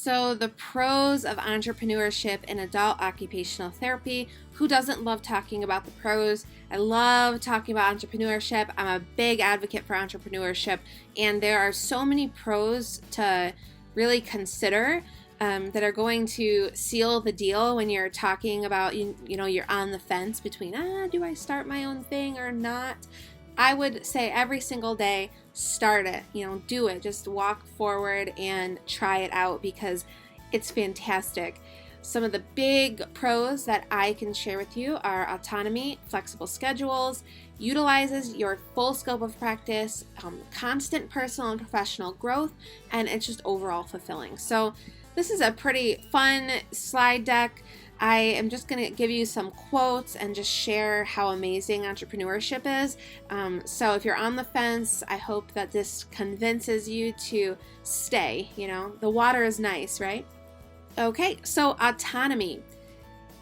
So the pros of entrepreneurship in adult occupational therapy. Who doesn't love talking about the pros? I love talking about entrepreneurship. I'm a big advocate for entrepreneurship, and there are so many pros to really consider that are going to seal the deal when you're talking about, you're on the fence between, do I start my own thing or not? I would say every single day, start it, do it. Just walk forward and try it out because it's fantastic. Some of the big pros that I can share with you are autonomy, flexible schedules, utilizes your full scope of practice, constant personal and professional growth, and it's just overall fulfilling. So this is a pretty fun slide deck. I am just going to give you some quotes and just share how amazing entrepreneurship is. So if you're on the fence, I hope that this convinces you to stay. The water is nice, right? Okay, so autonomy.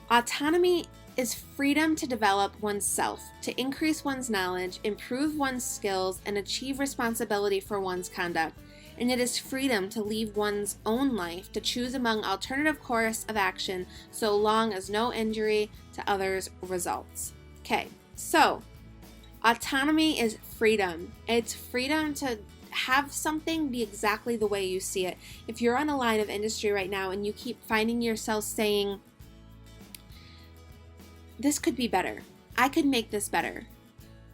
Autonomy is freedom to develop oneself, to increase one's knowledge, improve one's skills, and achieve responsibility for one's conduct. And it is freedom to lead one's own life, to choose among alternative course of action so long as no injury to others results. Okay, so autonomy is freedom. It's freedom to have something be exactly the way you see it. If you're on a line of industry right now and you keep finding yourself saying, this could be better, I could make this better,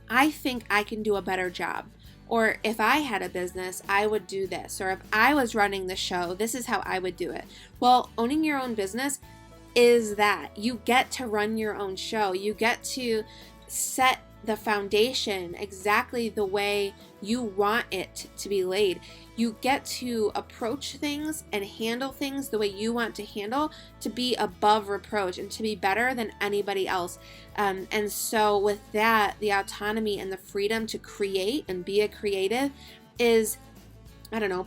I think I can do a better job, or if I had a business, I would do this, or if I was running the show, this is how I would do it. Well, owning your own business is that. You get to run your own show. You get to set the foundation exactly the way you want it to be laid. You get to approach things and handle things the way you want to handle, to be above reproach and to be better than anybody else. And so with that, the autonomy and the freedom to create and be a creative is,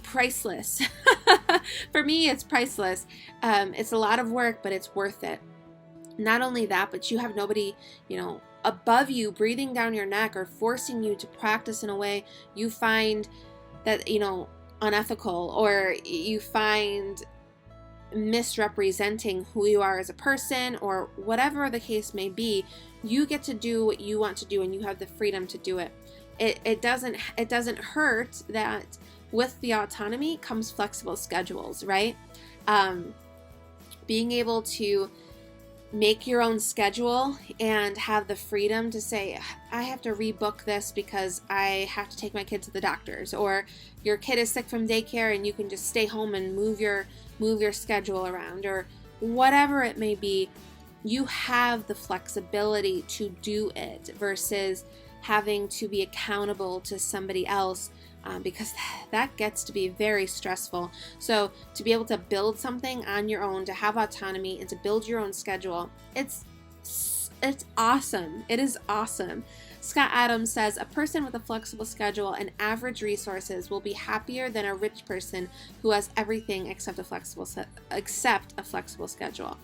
priceless. For me, it's priceless. It's a lot of work, but it's worth it. Not only that, but you have nobody, above you breathing down your neck or forcing you to practice in a way you find that, unethical, or you find misrepresenting who you are as a person, or whatever the case may be. You get to do what you want to do, and you have the freedom to do it. It doesn't hurt that with the autonomy comes flexible schedules, right? Being able to make your own schedule and have the freedom to say, I have to rebook this because I have to take my kid to the doctor's, or your kid is sick from daycare and you can just stay home and move your schedule around, or whatever it may be. You have the flexibility to do it versus having to be accountable to somebody else, because that gets to be very stressful. So to be able to build something on your own, to have autonomy and to build your own schedule, it's awesome. It is awesome. Scott Adams says, a person with a flexible schedule and average resources will be happier than a rich person who has everything except a flexible schedule.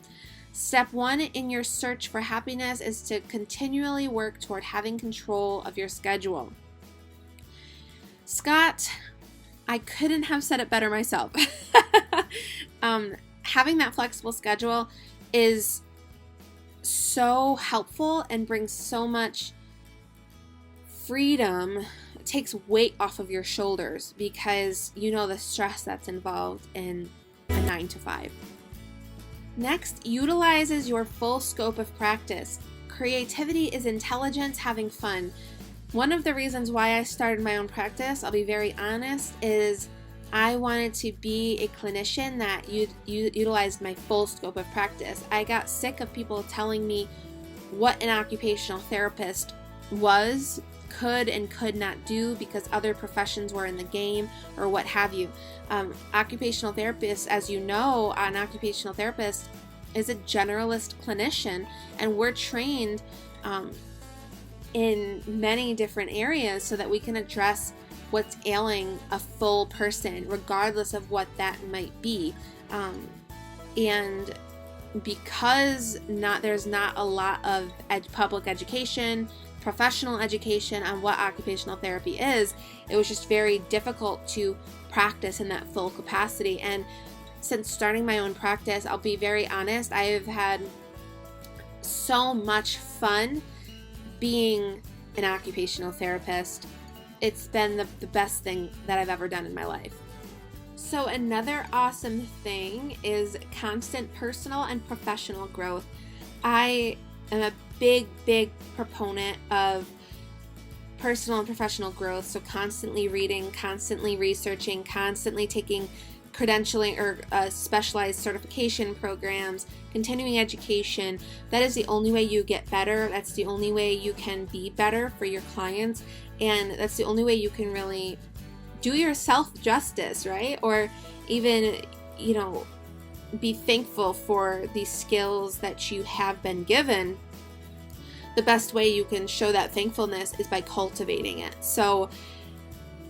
Step 1 in your search for happiness is to continually work toward having control of your schedule. Scott, I couldn't have said it better myself. Having that flexible schedule is so helpful and brings so much freedom. It takes weight off of your shoulders because the stress that's involved in a 9 to 5. Next, utilizes your full scope of practice. Creativity is intelligence having fun. One of the reasons why I started my own practice, I'll be very honest, is I wanted to be a clinician that utilized my full scope of practice. I got sick of people telling me what an occupational therapist could and could not do because other professions were in the game or what have you. Occupational therapists, as you know, an occupational therapist is a generalist clinician, and we're trained in many different areas so that we can address what's ailing a full person, regardless of what that might be. And because there's not a lot of public education, professional education on what occupational therapy is, it was just very difficult to practice in that full capacity. And since starting my own practice, I'll be very honest, I have had so much fun being an occupational therapist. It's been the best thing that I've ever done in my life. So another awesome thing is constant personal and professional growth. I am a big proponent of personal and professional growth. So constantly reading, constantly researching, constantly taking credentialing or specialized certification programs, continuing education. That is the only way you get better. That's the only way you can be better for your clients. And that's the only way you can really do yourself justice, right? Or even, be thankful for the skills that you have been given. The best way you can show that thankfulness is by cultivating it. So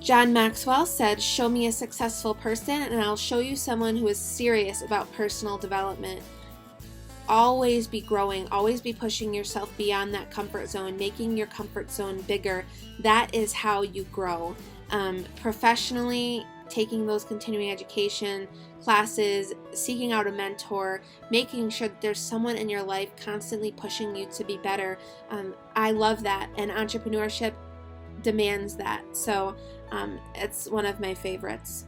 John Maxwell said, "Show me a successful person and I'll show you someone who is serious about personal development." Always be growing, always be pushing yourself beyond that comfort zone, making your comfort zone bigger. That is how you grow. Professionally, taking those continuing education classes, seeking out a mentor, making sure that there's someone in your life constantly pushing you to be better. I love that, and entrepreneurship demands that. So it's one of my favorites.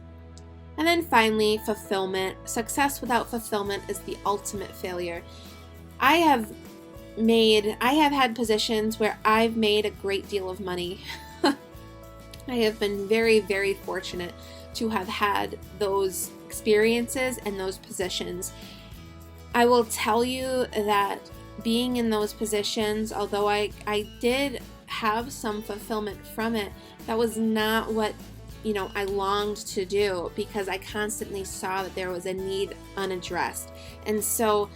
And then finally, fulfillment. Success without fulfillment is the ultimate failure. I have had positions where I've made a great deal of money. I have been very, very fortunate to have had those experiences and those positions. I will tell you that being in those positions, although I did have some fulfillment from it, that was not what I longed to do, because I constantly saw that there was a need unaddressed. And so,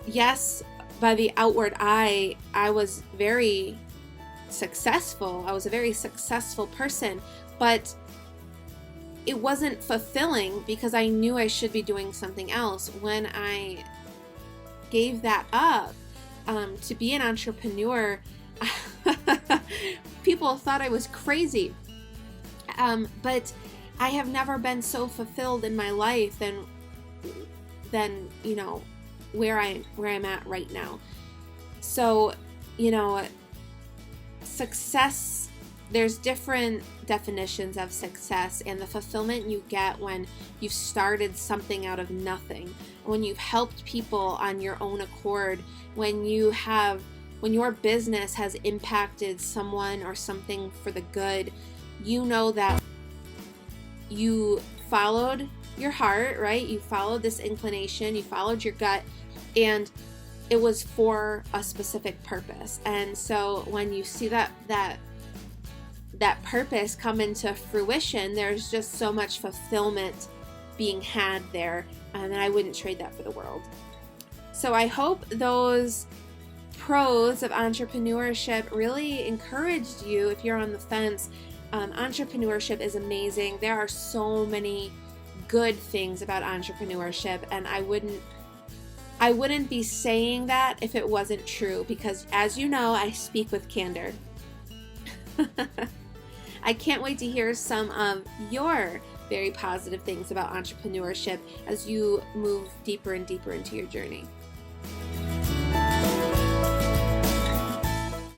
yes, by the outward eye, I was very successful. I was a very successful person, but it wasn't fulfilling because I knew I should be doing something else. When I gave that up to be an entrepreneur, people thought I was crazy. But I have never been so fulfilled in my life than where I'm at right now. So, success, there's different definitions of success, and the fulfillment you get when you've started something out of nothing, when you've helped people on your own accord, when your business has impacted someone or something for the good. That you followed your heart, right? You followed this inclination, you followed your gut, and it was for a specific purpose. And so when you see that purpose come into fruition, there's just so much fulfillment being had there, and I wouldn't trade that for the world. So I hope those pros of entrepreneurship really encouraged you if you're on the fence. Entrepreneurship is amazing. There are so many good things about entrepreneurship, and I wouldn't be saying that if it wasn't true, because as you know, I speak with candor. I can't wait to hear some of your very positive things about entrepreneurship as you move deeper and deeper into your journey.